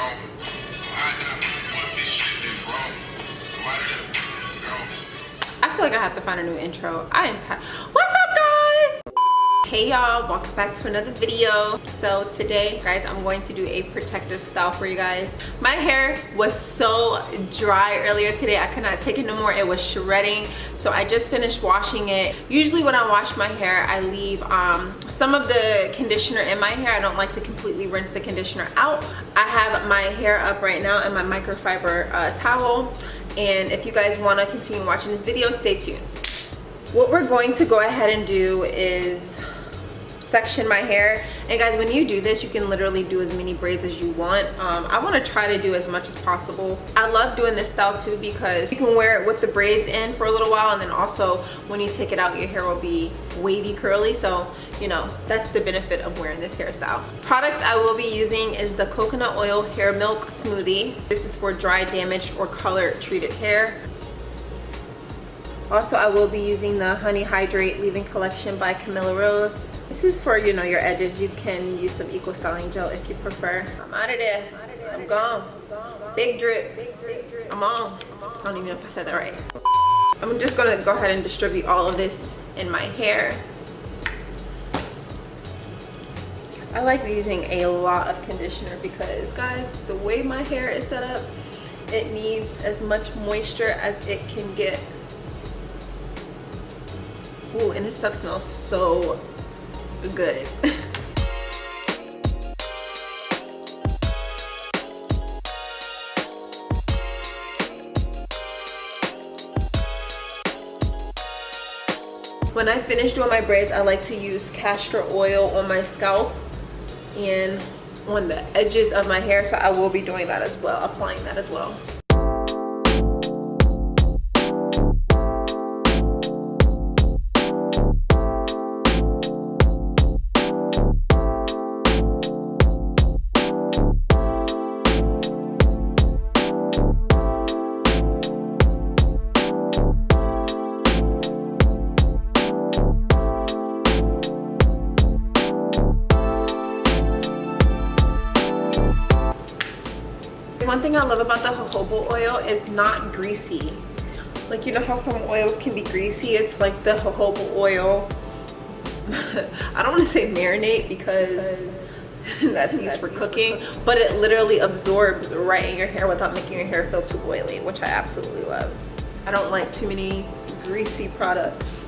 I feel like I have to find a new intro. I am tired. What's up, guys? Hey y'all, welcome back to another video. So today, guys, I'm going to do a protective style for you guys. My hair was so dry earlier today. I could not take it no more. It was shredding. So I just finished washing it. Usually when I wash my hair, I leave some of the conditioner in my hair. I don't like to completely rinse the conditioner out. I have my hair up right now in my microfiber towel. And if you guys want to continue watching this video, stay tuned. What we're going to go ahead and do is section my hair. And guys, when you do this, you can literally do as many braids as you want. I want to try to do as much as possible. I love doing this style too because you can wear it with the braids in for a little while, and then also when you take it out, your hair will be wavy curly. So you know, that's the benefit of wearing this hairstyle. Products I will be using is the coconut oil hair milk smoothie. This is for dry, damaged, or color treated hair. Also, I will be using the Honey Hydrate Leave-In Collection by Camille. This is for, you know, your edges. You can use some Eco Styling Gel if you prefer. I'm out of there. I'm gone. Big drip. I'm on. I don't even know if I said that right. I'm just gonna go ahead and distribute all of this in my hair. I like using a lot of conditioner because, guys, the way my hair is set up, it needs as much moisture as it can get. Ooh, and this stuff smells so good. When I finish doing my braids, I like to use castor oil on my scalp and on the edges of my hair, so I will be doing that as well, applying that as well. One thing I love about the jojoba oil is not greasy. Like, you know how some oils can be greasy? It's like the jojoba oil. I don't want to say marinate because that's used for cooking, but it literally absorbs right in your hair without making your hair feel too oily, which I absolutely love. I don't like too many greasy products.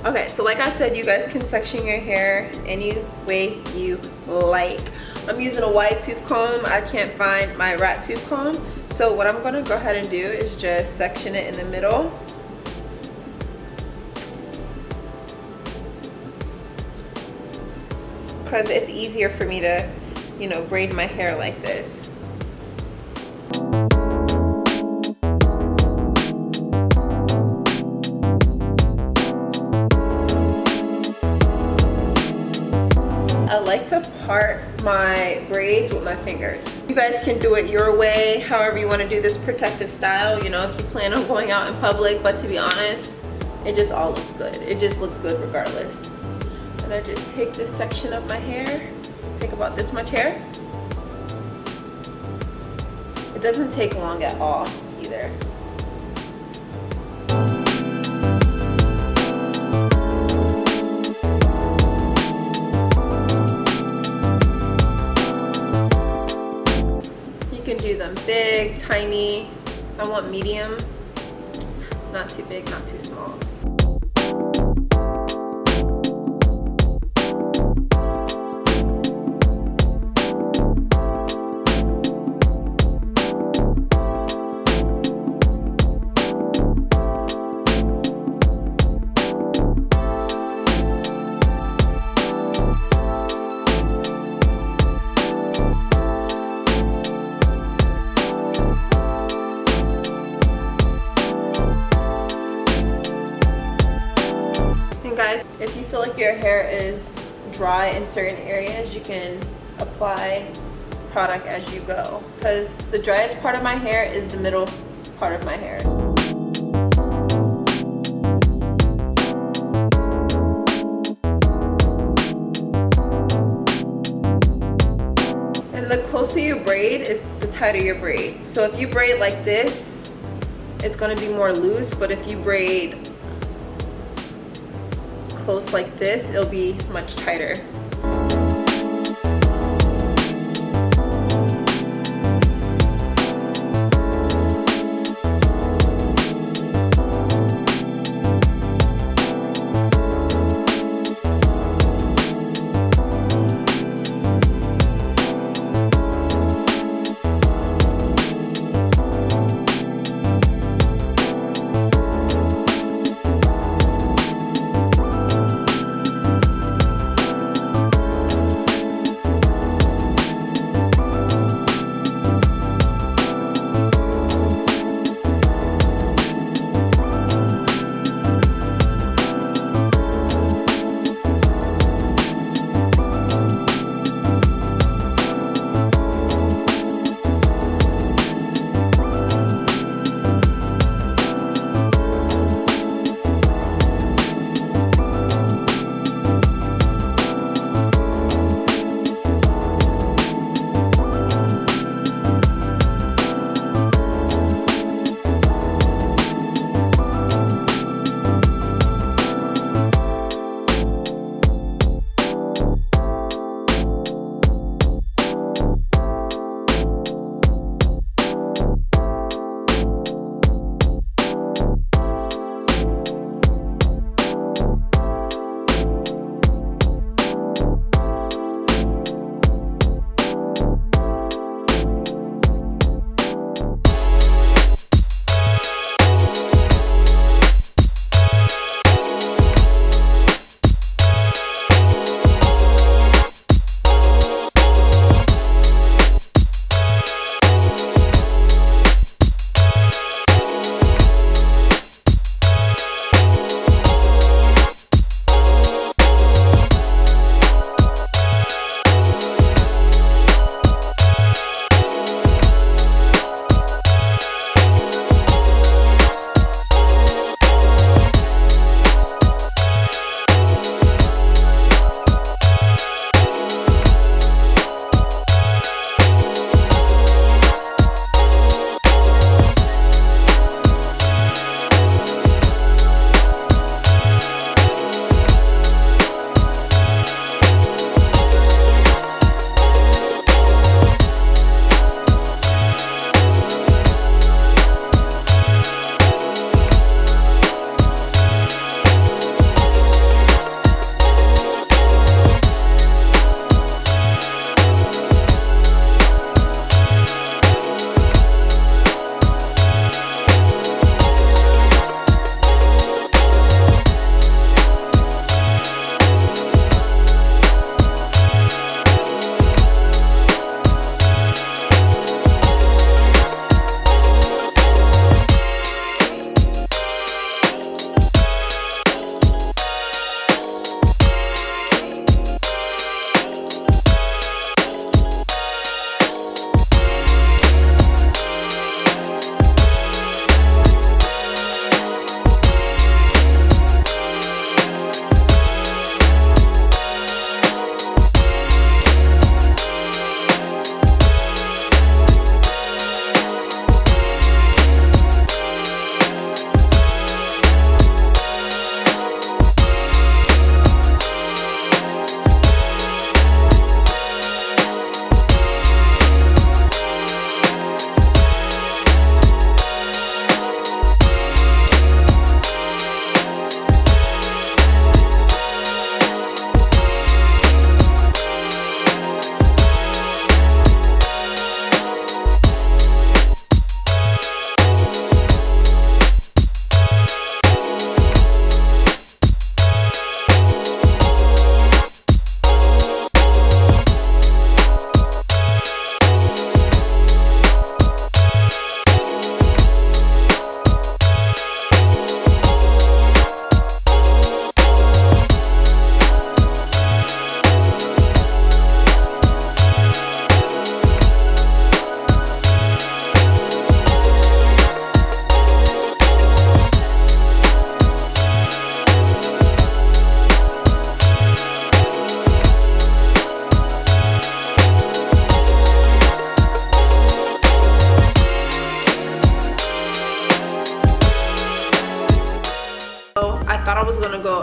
Okay, so like I said, you guys can section your hair any way you like. I'm using a wide tooth comb. I can't find my rat tooth comb. So what I'm gonna go ahead and do is just section it in the middle. Because it's easier for me to, you know, braid my hair like this. I like to part my braids with my fingers. You guys can do it your way, however you want to do this protective style, you know, if you plan on going out in public, but to be honest, it just all looks good. It just looks good regardless. And I just take this section of my hair, take about this much hair. It doesn't take long at all either. You can do them big, tiny. I want medium, not too big, not too small. Guys, if you feel like your hair is dry in certain areas, you can apply product as you go, because the driest part of my hair is the middle part of my hair. closer your braid is the tighter your braid. So if you braid like this, it's gonna be more loose, but if you braid close like this, it'll be much tighter.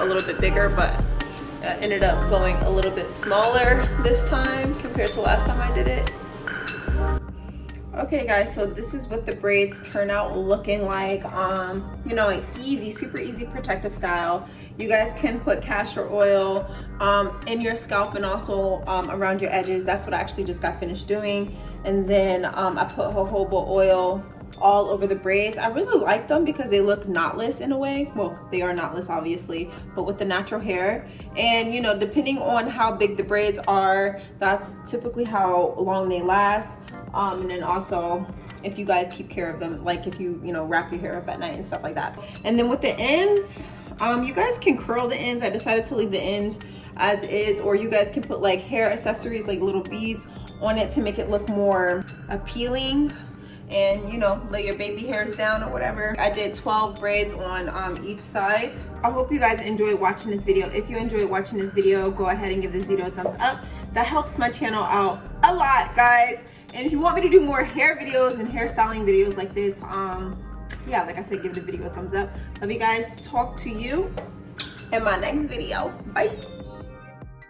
little bit bigger, but ended up going a little bit smaller this time compared to last time I did it. Okay guys, so this is what the braids turn out looking like. You know, an easy, super easy protective style. You guys can put castor oil in your scalp and also around your edges. That's what I actually just got finished doing. And then I put jojoba oil all over the braids. I really like them because they look knotless in a way. Well, they are knotless obviously, but with the natural hair. And you know, depending on how big the braids are, that's typically how long they last. And then also if you guys keep care of them, like if you know, wrap your hair up at night and stuff like that. And then with the ends, you guys can curl the ends. I decided to leave the ends as is, or you guys can put like hair accessories, like little beads on it to make it look more appealing, and you know, lay your baby hairs down or whatever. I did 12 braids on each side. I hope you guys enjoyed watching this video. If you enjoyed watching this video, go ahead and give this video a thumbs up. That helps my channel out a lot, guys. And if you want me to do more hair videos and hairstyling videos like this, yeah, like I said, give the video a thumbs up. Love you guys. Talk to you in my next video. Bye.